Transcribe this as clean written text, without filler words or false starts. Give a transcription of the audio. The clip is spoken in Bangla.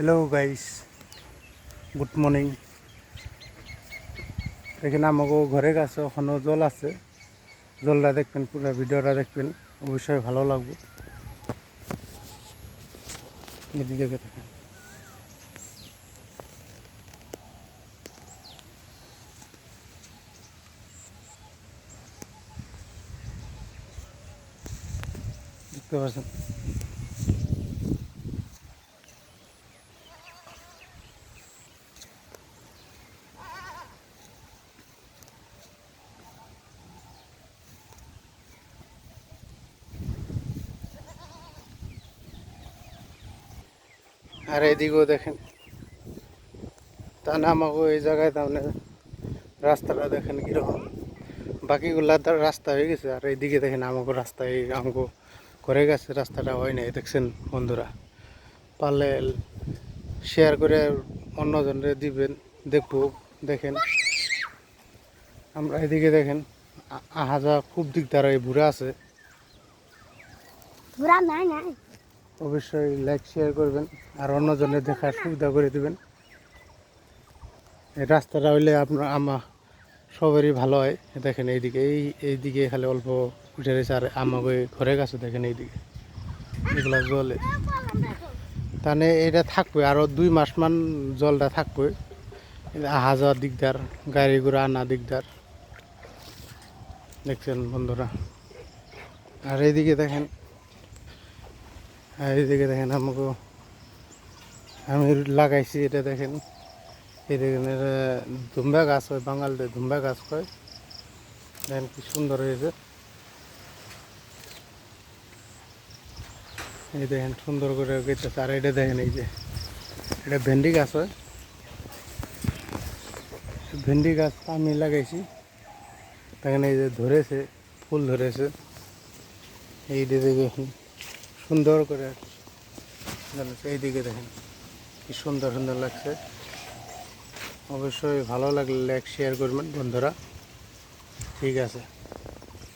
Hello guys, good morning. এখানে আমাকে ঘরের কাছে ওখানেও জল আছে। জলটা দেখবেন, পুরো ভিডিওটা দেখবেন, অবশ্যই ভালো লাগবে। এদিকে দেখেন, দেখতে পাচ্ছেন। আর এদিকেও দেখেন, তা না আমাকে এই জায়গায় তাহলে রাস্তাটা দেখেন কীরকম। বাকিগুলা তার রাস্তা হয়ে গেছে, আর এইদিকে দেখেন আমাকে রাস্তা, এই আমাকে ঘরে গেছে, রাস্তাটা হয় নাই। দেখছেন বন্ধুরা, পারলে শেয়ার করে অন্যজনরে দিবেন, দেখবো। দেখেন আমরা এদিকে দেখেন আহা যাওয়া খুব দিকদার, এই বুড়া আছে। অবশ্যই লাইক শেয়ার করবেন আর অন্যজনের দেখার সুবিধা করে দিবেন। এই রাস্তাটা হইলে আপনার সবারই ভালো হয়। দেখেন এইদিকে খালি অল্প উঠে রয়েছে, আর আমাকে ঘরের কাছে দেখেন এইদিকে এগুলা জলে তাহলে এটা থাকবে আরও 2 মাস মান, জলটা থাকবে। আহা যাওয়ার দিকদার, গাড়ি ঘোড়া আনা দিকদার। দেখছেন বন্ধুরা, আর এইদিকে দেখেন, আমাকে আমি লাগাইছি, এটা দেখেন। এই দেখেন, এটা ধুম্বা গাছ হয়, বাঙালিদের ধুম্বা গাছ হয়। দেখেন কি সুন্দর হয়েছে। এই দেখেন সুন্দর করে গেতেছে। আর এটা দেখেন, এই যে এটা ভেন্ডি গাছ হয়। ভেন্ডি গাছ আমি লাগাইছি, দেখেন এই যে ধরেছে, ফুল ধরেছে। এইটা দেখেন সুন্দর করে, এইদিকে দেখেন কি সুন্দর সুন্দর লাগছে। অবশ্যই ভালো লাগলে লাইক শেয়ার করবেন বন্ধুরা। ঠিক আছে।